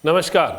नमस्कार।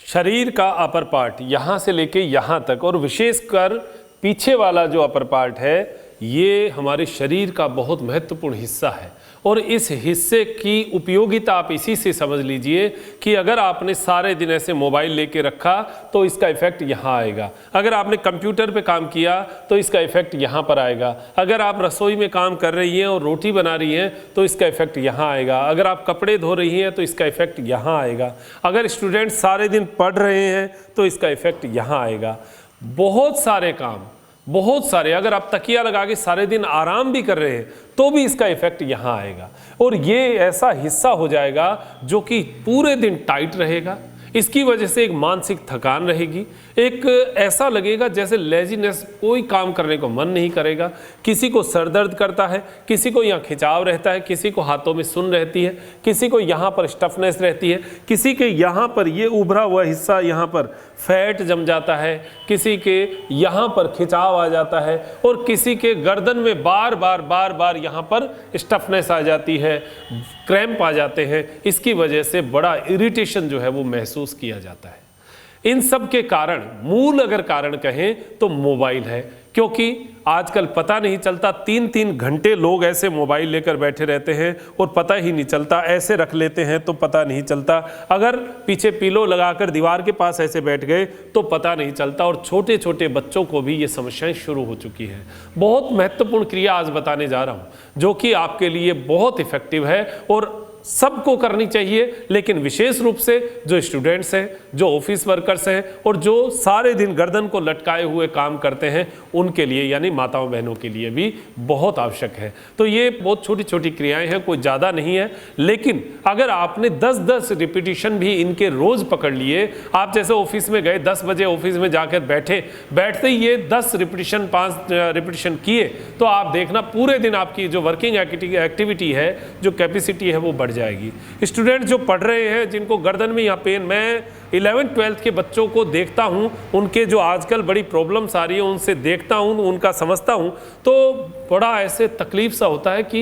शरीर का अपर पार्ट यहाँ से लेके यहाँ तक और विशेषकर पीछे वाला जो अपर पार्ट है ये हमारे शरीर का बहुत महत्वपूर्ण हिस्सा है और इस हिस्से की उपयोगिता आप इसी से समझ लीजिए कि अगर आपने सारे दिन ऐसे मोबाइल लेके रखा तो इसका इफेक्ट यहाँ आएगा, अगर आपने कंप्यूटर पे काम किया तो इसका इफेक्ट यहाँ पर आएगा, अगर आप रसोई में काम कर रही हैं और रोटी बना रही हैं तो इसका इफेक्ट यहाँ आएगा, अगर आप कपड़े धो रही हैं तो इसका इफेक्ट यहाँ आएगा, अगर स्टूडेंट सारे दिन पढ़ रहे हैं तो इसका इफेक्ट यहाँ आएगा। बहुत सारे काम, बहुत सारे, अगर आप तकिया लगा के सारे दिन आराम भी कर रहे हैं तो भी इसका इफेक्ट यहाँ आएगा और ये ऐसा हिस्सा हो जाएगा जो कि पूरे दिन टाइट रहेगा। इसकी वजह से एक मानसिक थकान रहेगी, एक ऐसा लगेगा जैसे लेजीनेस, कोई काम करने को मन नहीं करेगा, किसी को सर दर्द करता है, किसी को यहाँ खिंचाव रहता है, किसी को हाथों में सुन रहती है, किसी को यहाँ पर स्टफनेस रहती है, किसी के यहाँ पर ये उभरा हुआ हिस्सा यहाँ पर फैट जम जाता है, किसी के यहाँ पर खिंचाव आ जाता है और किसी के गर्दन में बार बार यहाँ पर स्टफनेस आ जाती है, क्रैम्प आ जाते हैं। इसकी वजह से बड़ा इरिटेशन जो है वो महसूस किया जाता है। इन सब के कारण, मूल अगर कारण कहें तो मोबाइल है, क्योंकि आजकल पता नहीं चलता 3-3 घंटे लोग ऐसे मोबाइल लेकर बैठे रहते हैं और पता ही नहीं चलता, ऐसे रख लेते हैं तो पता नहीं चलता, अगर पीछे पिलो लगाकर दीवार के पास ऐसे बैठ गए तो पता नहीं चलता और छोटे छोटे बच्चों को भी ये समस्याएं शुरू हो चुकी हैं। बहुत महत्वपूर्ण क्रिया आज बताने जा रहा हूँ जो कि आपके लिए बहुत इफेक्टिव है और सबको करनी चाहिए, लेकिन विशेष रूप से जो स्टूडेंट्स हैं, जो ऑफिस वर्कर्स हैं और जो सारे दिन गर्दन को लटकाए हुए काम करते हैं उनके लिए, यानी माताओं बहनों के लिए भी बहुत आवश्यक है। तो ये बहुत छोटी छोटी क्रियाएं हैं, कोई ज़्यादा नहीं है, लेकिन अगर आपने 10-10 रिपीटिशन भी इनके रोज़ पकड़ लिए, आप जैसे ऑफिस में गए 10 बजे ऑफिस में जाकर बैठते ही ये 10 रिपीटिशन 5 रिपीटिशन किए तो आप देखना पूरे दिन आपकी जो वर्किंग एक्टिविटी है, जो कैपेसिटी है वो बढ़ जाएगी। स्टूडेंट जो पढ़ रहे हैं, जिनको गर्दन में यहाँ पेन, मैं 11th-12th के बच्चों को देखता हूँ, उनके जो आजकल बड़ी प्रॉब्लम्स आ रही है उनसे देखता हूँ, उनका समझता हूँ तो बड़ा ऐसे तकलीफ सा होता है कि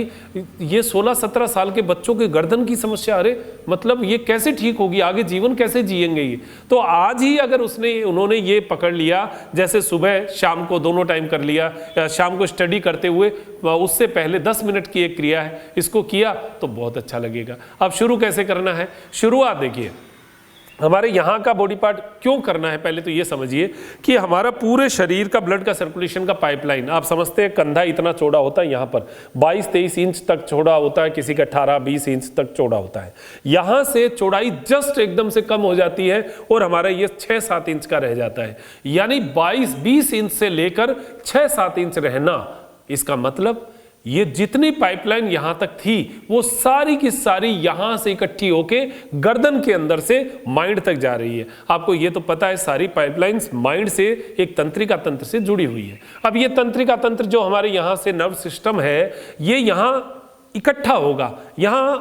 ये 16-17 साल के बच्चों के गर्दन की समस्या, अरे मतलब ये कैसे ठीक होगी, आगे जीवन कैसे जिएंगे ये। तो आज ही अगर उन्होंने ये पकड़ लिया, जैसे सुबह शाम को दोनों टाइम कर लिया, या शाम को स्टडी करते हुए उससे पहले 10 मिनट की एक क्रिया है, इसको किया तो बहुत अच्छा लगेगा। अब शुरू कैसे करना है? शुरुआत देखिए, हमारे यहाँ का बॉडी पार्ट क्यों करना है, पहले तो ये समझिए कि हमारा पूरे शरीर का ब्लड का सर्कुलेशन का पाइपलाइन, आप समझते हैं कंधा इतना चौड़ा होता है, यहाँ पर 22-23 इंच तक चौड़ा होता है, किसी का 18-20 इंच तक चौड़ा होता है। यहाँ से चौड़ाई जस्ट एकदम से कम हो जाती है और हमारा ये 6-7 इंच का रह जाता है, यानी 22-20 इंच से लेकर 6-7 इंच रहना। इसका मतलब ये जितनी पाइपलाइन यहां तक थी वो सारी की सारी यहां से इकट्ठी होके गर्दन के अंदर से माइंड तक जा रही है। आपको ये तो पता है सारी पाइपलाइंस माइंड से एक तंत्रिका तंत्र से जुड़ी हुई है। अब ये तंत्रिका तंत्र जो हमारे यहां से नर्व सिस्टम है ये यहां इकट्ठा होगा, यहां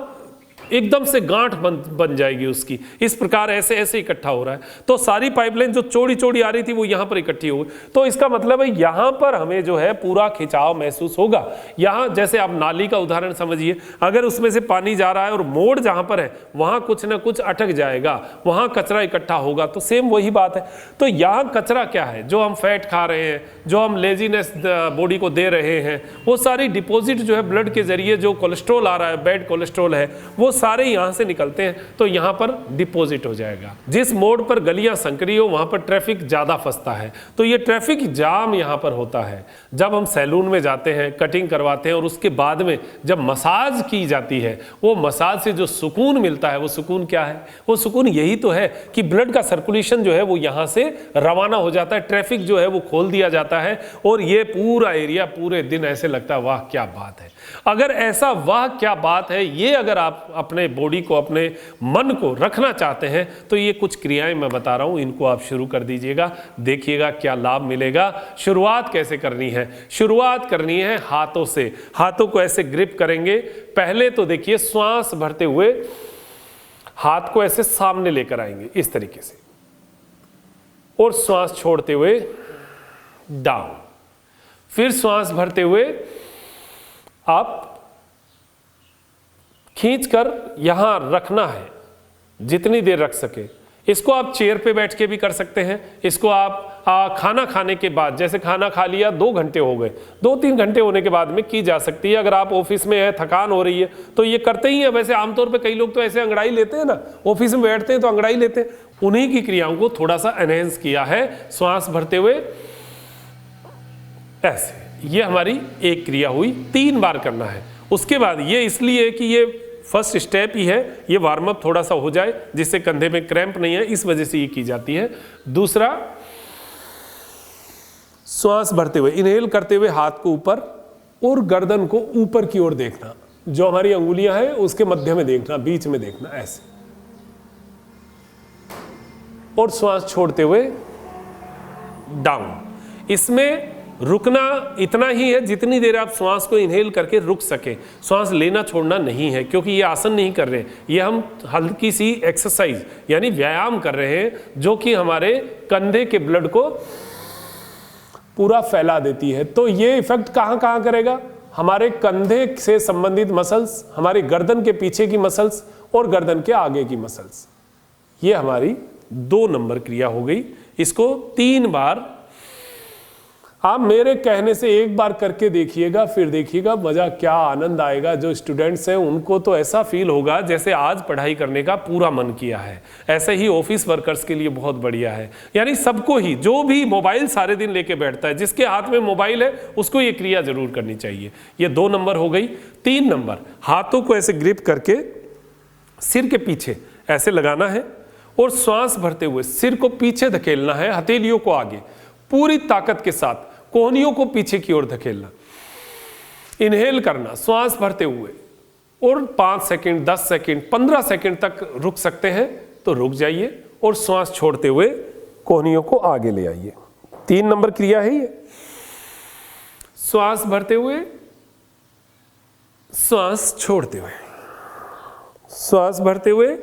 एकदम से गांठ बन जाएगी उसकी, इस प्रकार ऐसे ऐसे इकट्ठा हो रहा है। तो सारी पाइपलाइन जो चौड़ी चौड़ी आ रही थी वो यहाँ पर इकट्ठी हो गई, तो इसका मतलब है यहाँ पर हमें जो है पूरा खिंचाव महसूस होगा। यहाँ जैसे आप नाली का उदाहरण समझिए, अगर उसमें से पानी जा रहा है और मोड़ जहाँ पर है वहाँ कुछ ना कुछ अटक जाएगा, वहाँ कचरा इकट्ठा होगा, तो सेम वही बात है। तो यहाँ कचरा क्या है, जो हम फैट खा रहे हैं, जो हम लेजीनेस बॉडी को दे रहे हैं, वो सारी डिपॉजिट जो है ब्लड के जरिए, जो कोलेस्ट्रॉल आ रहा है, बैड कोलेस्ट्रॉल है, वो सारे यहां से निकलते हैं तो यहां पर डिपॉजिट हो जाएगा। जिस मोड़ पर गलियां संकरी हो वहां पर ट्रैफिक ज्यादा फंसता है, तो ये ट्रैफिक जाम यहां पर होता है। जब हम सैलून में जाते हैं, कटिंग करवाते हैं और उसके बाद में जब मसाज की जाती है, वो मसाज से जो सुकून मिलता है, वो सुकून क्या है? वो सुकून यही तो है कि ब्लड का सर्कुलेशन जो है वो यहां से रवाना हो जाता है, ट्रैफिक जो है वो खोल दिया जाता है और ये पूरा एरिया पूरे दिन ऐसे लगता है वाह क्या बात है। अगर ऐसा वाह क्या बात है ये अगर आप अपने बॉडी को, अपने मन को रखना चाहते हैं तो ये कुछ क्रियाएं मैं बता रहा हूं, इनको आप शुरू कर दीजिएगा, देखिएगा क्या लाभ मिलेगा। शुरुआत कैसे करनी है? शुरुआत करनी है हाथों से। हाथों को ऐसे ग्रिप करेंगे। पहले तो देखिए श्वास भरते हुए हाथ को ऐसे सामने लेकर आएंगे इस तरीके से और श्वास छोड़ते हुए डाउन, फिर श्वास भरते हुए आप खींचकर यहां रखना है जितनी देर रख सके। इसको आप चेयर पे बैठ के भी कर सकते हैं, इसको आप खाना खाने के बाद, जैसे खाना खा लिया 2 घंटे हो गए, 2-3 घंटे होने के बाद में की जा सकती है। अगर आप ऑफिस में है, थकान हो रही है तो ये करते ही है। वैसे आमतौर पे कई लोग तो ऐसे अंगड़ाई लेते हैं ना, ऑफिस में बैठते हैं तो अंगड़ाई लेते हैं, उन्हीं की क्रियाओं को थोड़ा सा एनहेंस किया है श्वास भरते हुए ऐसे। ये हमारी एक क्रिया हुई, 3 बार करना है। उसके बाद ये इसलिए कि ये फर्स्ट स्टेप ही है, ये वार्म अप थोड़ा सा हो जाए जिससे कंधे में क्रैम्प नहीं है, इस वजह से ये की जाती है। दूसरा, श्वास भरते हुए इनहेल करते हुए हाथ को ऊपर और गर्दन को ऊपर की ओर देखना, जो हमारी अंगुलियां हैं उसके मध्य में देखना, बीच में देखना ऐसे, और श्वास छोड़ते हुए डाउन। इसमें रुकना इतना ही है जितनी देर आप श्वास को इनहेल करके रुक सके, श्वास लेना छोड़ना नहीं है, क्योंकि ये आसन नहीं कर रहे, ये हम हल्की सी एक्सरसाइज यानी व्यायाम कर रहे हैं जो कि हमारे कंधे के ब्लड को पूरा फैला देती है। तो ये इफेक्ट कहाँ कहाँ करेगा? हमारे कंधे से संबंधित मसल्स, हमारे गर्दन के पीछे की मसल्स और गर्दन के आगे की मसल्स। ये हमारी 2 नंबर क्रिया हो गई। इसको 3 बार आप मेरे कहने से 1 बार करके देखिएगा, फिर देखिएगा मजा क्या आनंद आएगा। जो स्टूडेंट्स हैं उनको तो ऐसा फील होगा जैसे आज पढ़ाई करने का पूरा मन किया है। ऐसे ही ऑफिस वर्कर्स के लिए बहुत बढ़िया है, यानी सबको ही, जो भी मोबाइल सारे दिन लेके बैठता है, जिसके हाथ में मोबाइल है उसको ये क्रिया जरूर करनी चाहिए। ये 2 नंबर हो गई। 3 नंबर, हाथों को ऐसे ग्रिप करके सिर के पीछे ऐसे लगाना है और श्वास भरते हुए सिर को पीछे धकेलना है, हथेलियों को आगे पूरी ताकत के साथ, कोहनियों को पीछे की ओर धकेलना, इनहेल करना श्वास भरते हुए, और 5 सेकंड, 10 सेकंड, 15 सेकंड तक रुक सकते हैं तो रुक जाइए, और श्वास छोड़ते हुए कोहनियों को आगे ले आइए। 3 नंबर क्रिया है ये। श्वास भरते हुए, श्वास छोड़ते हुए, श्वास भरते हुए।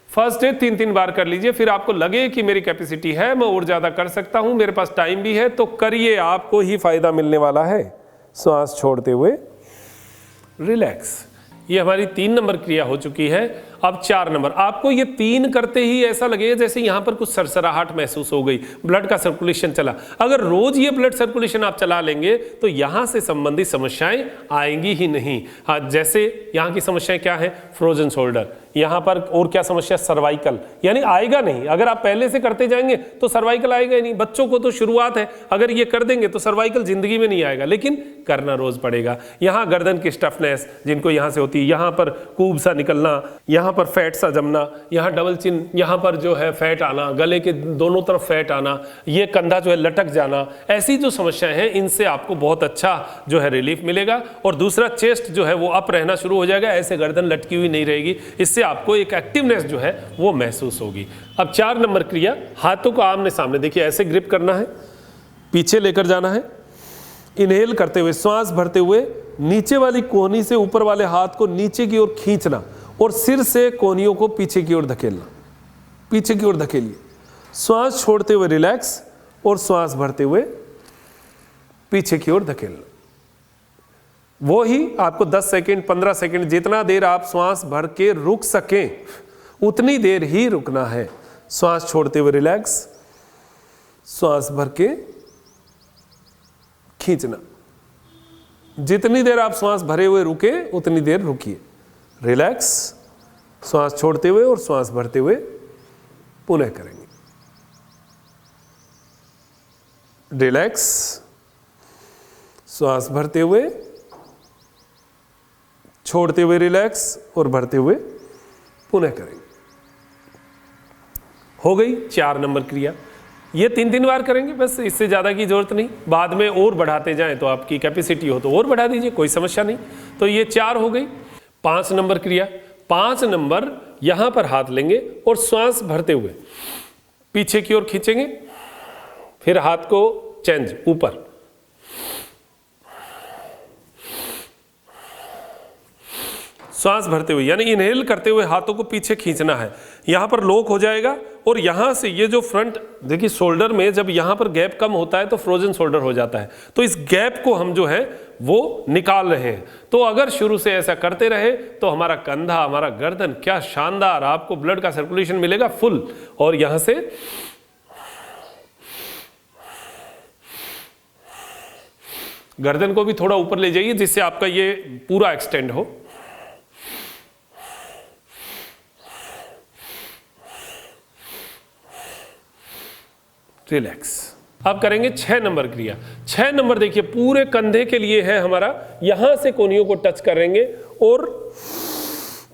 फर्स्ट डे 3-3 बार कर लीजिए, फिर आपको लगे कि मेरी कैपेसिटी है, मैं और ज्यादा कर सकता हूं, मेरे पास टाइम भी है, तो करिए, आपको ही फायदा मिलने वाला है। श्वास छोड़ते हुए रिलैक्स। ये हमारी 3 नंबर क्रिया हो चुकी है। अब 4 नंबर, आपको ये 3 करते ही ऐसा लगेगा जैसे यहाँ पर कुछ सरसराहट महसूस हो गई, ब्लड का सर्कुलेशन चला। अगर रोज ये ब्लड सर्कुलेशन आप चला लेंगे तो यहाँ से संबंधित समस्याएं आएंगी ही नहीं। हाँ, जैसे यहाँ की समस्याएं क्या है? फ्रोजन शोल्डर, यहाँ पर और क्या समस्या? सर्वाइकल, यानी आएगा नहीं। अगर आप पहले से करते जाएंगे तो सर्वाइकल आएगा ही नहीं। बच्चों को तो शुरुआत है, अगर ये कर देंगे तो सर्वाइकल जिंदगी में नहीं आएगा, लेकिन करना रोज पड़ेगा। यहाँ गर्दन की स्टफनेस जिनको यहाँ से होती है, यहाँ पर कूब सा निकलना, यहाँ पर फैट सा जमना, यहाँ डबल चिन, यहाँ पर जो है फैट आना, गले के दोनों तरफ फैट आना, ये कंधा जो है लटक जाना, ऐसी जो समस्याएं हैं इनसे आपको बहुत अच्छा जो है रिलीफ मिलेगा। और दूसरा, चेस्ट जो है वो अप रहना शुरू हो जाएगा, ऐसे गर्दन लटकी हुई नहीं रहेगी, इससे आपको एक एक्टिवनेस जो है वो महसूस होगी। अब 4 नंबर क्रिया, हाथों को आमने सामने, देखिए ऐसे ग्रिप करना है, पीछे लेकर जाना है, इनहेल करते हुए श्वास भरते हुए नीचे वाली कोहनी से ऊपर वाले हाथ को नीचे की ओर खींचना और सिर से कोहनियों को पीछे की ओर धकेलना, पीछे की ओर धकेलिए। श्वास छोड़ते हुए रिलैक्स और श्वास भरते हुए पीछे की ओर धकेलना। वो ही आपको 10 सेकंड, 15 सेकंड, जितना देर आप श्वास भर के रुक सकें उतनी देर ही रुकना है। श्वास छोड़ते हुए रिलैक्स, श्वास भर के खींचना। जितनी देर आप श्वास भरे हुए रुके उतनी देर रुकिए। रिलैक्स, श्वास छोड़ते हुए और श्वास भरते हुए पुनः करेंगे। रिलैक्स, श्वास भरते हुए, छोड़ते हुए रिलैक्स और भरते हुए पुनः करेंगे। हो गई 4 नंबर क्रिया। ये 3-3 बार करेंगे बस, इससे ज़्यादा की जरूरत नहीं। बाद में और बढ़ाते जाएं तो आपकी कैपेसिटी हो तो और बढ़ा दीजिए, कोई समस्या नहीं। तो ये 4 हो गई। 5 नंबर क्रिया, 5 नंबर यहाँ पर हाथ लेंगे और श्वास भरते हुए पीछे की ओर खींचेंगे, फिर हाथ को चेंज ऊपर, श्वास भरते हुए, यानी इनहेल करते हुए हाथों को पीछे खींचना है। यहाँ पर लॉक हो जाएगा और यहाँ से ये जो फ्रंट, देखिए शोल्डर में जब यहाँ पर गैप कम होता है तो फ्रोजन शोल्डर हो जाता है, तो इस गैप को हम जो है वो निकाल रहे हैं। तो अगर शुरू से ऐसा करते रहे तो हमारा कंधा, हमारा गर्दन, क्या शानदार, आपको ब्लड का सर्कुलेशन मिलेगा फुल। और यहाँ से गर्दन को भी थोड़ा ऊपर ले जाइए जिससे आपका ये पूरा एक्सटेंड हो। रिलैक्स। अब करेंगे 6 नंबर क्रिया। 6 नंबर देखिए पूरे कंधे के लिए है हमारा, यहां से कोहनियों को टच करेंगे और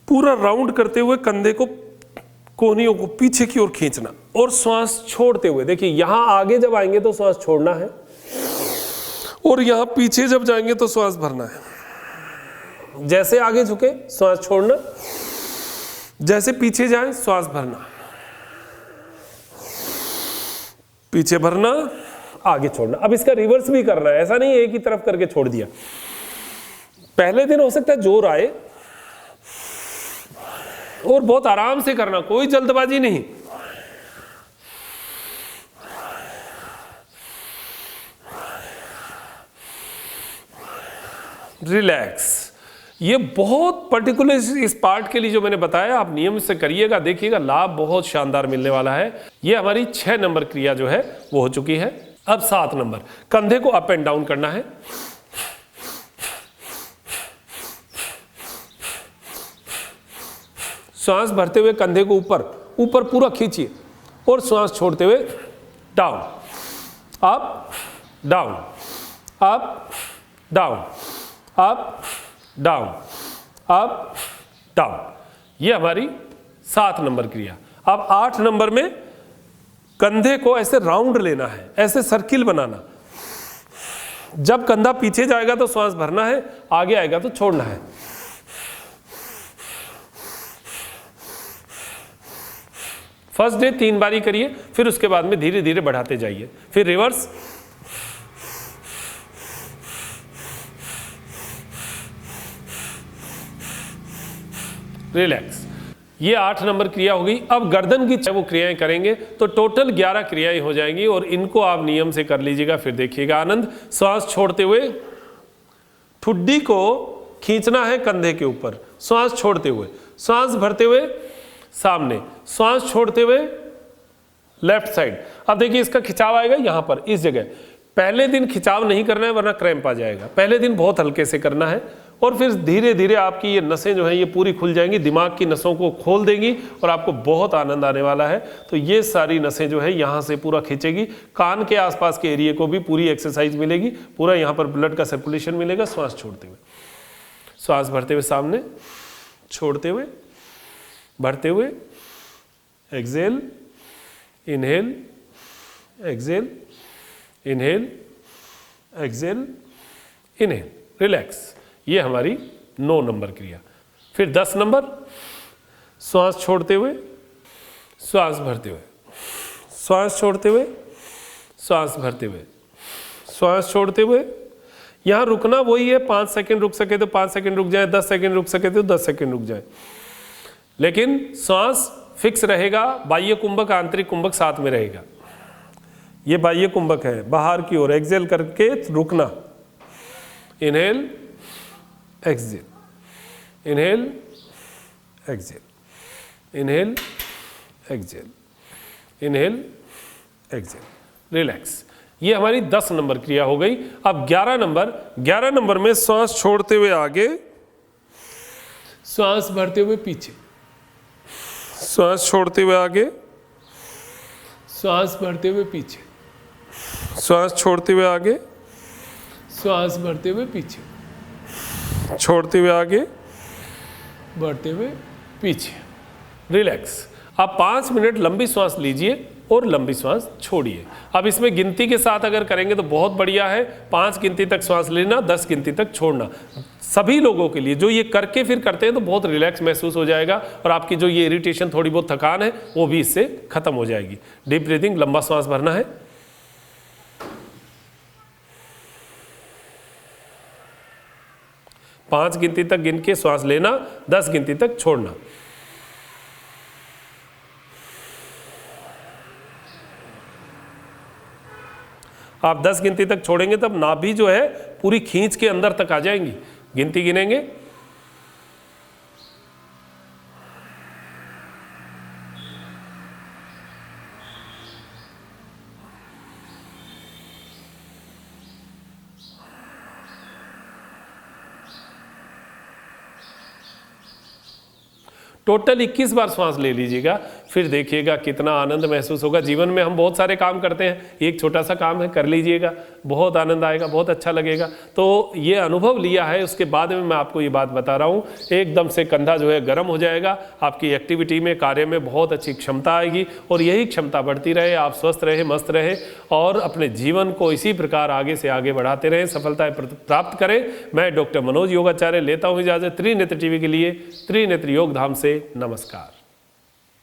पूरा राउंड करते हुए कंधे को, कोहनियों को पीछे की ओर खींचना और श्वास छोड़ते हुए, देखिए यहां आगे जब आएंगे तो श्वास छोड़ना है और यहां पीछे जब जाएंगे तो श्वास भरना है। जैसे आगे झुके श्वास छोड़ना, जैसे पीछे जाए श्वास भरना, पीछे भरना, आगे छोड़ना। अब इसका रिवर्स भी करना है, ऐसा नहीं एक ही तरफ करके छोड़ दिया। पहले दिन हो सकता है जोर आए और बहुत आराम से करना, कोई जल्दबाजी नहीं। रिलैक्स। ये बहुत पर्टिकुलर इस पार्ट के लिए जो मैंने बताया, आप नियम से करिएगा, देखिएगा लाभ बहुत शानदार मिलने वाला है। ये हमारी 6 नंबर क्रिया जो है वो हो चुकी है। अब 7 नंबर, कंधे को अप एंड डाउन करना है। श्वास भरते हुए कंधे को ऊपर ऊपर पूरा खींचिए और श्वास छोड़ते हुए down, up down, up down, up down, up down. ये हमारी 7 नंबर क्रिया। अब 8 नंबर में कंधे को ऐसे राउंड लेना है, ऐसे सर्किल बनाना। जब कंधा पीछे जाएगा तो श्वास भरना है, आगे आएगा तो छोड़ना है। फर्स्ट डे 3 बारी करिए, फिर उसके बाद में धीरे धीरे बढ़ाते जाइए। फिर रिवर्स, रिलैक्स। ये 8 नंबर क्रिया हो गई। अब गर्दन की वो क्रियाएं करेंगे तो टोटल 11 क्रियाएं हो जाएंगी और इनको आप नियम से कर लीजिएगा, फिर देखिएगा आनंद। श्वास छोड़ते हुए ठुड्डी को खींचना है कंधे के ऊपर, श्वास छोड़ते हुए, श्वास भरते हुए सामने, श्वास छोड़ते हुए लेफ्ट साइड। अब देखिए इसका खिंचाव आएगा यहां पर, इस जगह। पहले दिन खिंचाव नहीं करना है वरना क्रैम्प आ जाएगा। पहले दिन बहुत हल्के से करना है और फिर धीरे धीरे आपकी ये नसें जो हैं ये पूरी खुल जाएंगी, दिमाग की नसों को खोल देंगी और आपको बहुत आनंद आने वाला है। तो ये सारी नसें जो है यहाँ से पूरा खींचेगी, कान के आसपास के एरिया को भी पूरी एक्सरसाइज मिलेगी, पूरा यहाँ पर ब्लड का सर्कुलेशन मिलेगा। श्वास छोड़ते हुए, श्वास भरते हुए सामने, छोड़ते हुए, भरते हुए, exhale, inhale, exhale, inhale, exhale, inhale, relax. ये हमारी 9 नंबर क्रिया। फिर 10 नंबर, श्वास छोड़ते हुए, श्वास भरते हुए, श्वास छोड़ते हुए, श्वास भरते हुए, श्वास छोड़ते हुए। यहाँ रुकना वही है, 5 सेकंड रुक सके तो 5 सेकंड रुक जाए, 10 सेकंड रुक सके तो 10 सेकंड रुक जाए, लेकिन श्वास फिक्स रहेगा। बाह्य कुंभक, आंतरिक कुंभक साथ में रहेगा। ये बाह्य कुंभक है, बाहर की ओर एक्सेल करके रुकना, inhale, exhale, inhale, exhale, inhale, exhale, inhale, exhale, relax. ये हमारी 10 नंबर क्रिया हो गई। अब 11 नंबर, 11 नंबर में श्वास छोड़ते हुए आगे, श्वास भरते हुए पीछे, श्वास छोड़ते हुए आगे, श्वास भरते हुए पीछे, श्वास छोड़ते हुए आगे, श्वास भरते हुए पीछे, छोड़ते हुए आगे, बढ़ते हुए पीछे, रिलैक्स। आप 5 मिनट लंबी श्वास लीजिए और लंबी श्वास छोड़िए। अब इसमें गिनती के साथ अगर करेंगे तो बहुत बढ़िया है। 5 गिनती तक श्वास लेना, 10 गिनती तक छोड़ना। सभी लोगों के लिए जो ये करके फिर करते हैं तो बहुत रिलैक्स महसूस हो जाएगा और आपकी जो ये इरिटेशन, थोड़ी बहुत थकान है वो भी इससे खत्म हो जाएगी। डीप ब्रीथिंग, लंबा श्वास भरना है। 5 गिनती तक गिन के श्वास लेना, 10 गिनती तक छोड़ना। आप 10 गिनती तक छोड़ेंगे तब नाभि जो है पूरी खींच के अंदर तक आ जाएंगी। गिनती गिनेंगे, टोटल 21 बार श्वास ले लीजिएगा, फिर देखिएगा कितना आनंद महसूस होगा। जीवन में हम बहुत सारे काम करते हैं, एक छोटा सा काम है, कर लीजिएगा, बहुत आनंद आएगा, बहुत अच्छा लगेगा। तो ये अनुभव लिया है, उसके बाद में मैं आपको ये बात बता रहा हूँ, एकदम से कंधा जो है गर्म हो जाएगा, आपकी एक्टिविटी में, कार्य में बहुत अच्छी क्षमता आएगी और यही क्षमता बढ़ती रहे, आप स्वस्थ रहे, मस्त रहे और अपने जीवन को इसी प्रकार आगे से आगे बढ़ाते रहें, सफलताएं प्राप्त करें। मैं डॉक्टर मनोज योगाचार्य लेता हूँ इजाज़त त्रिनेत्र टीवी के लिए। त्रिनेत्र योग धाम से नमस्कार।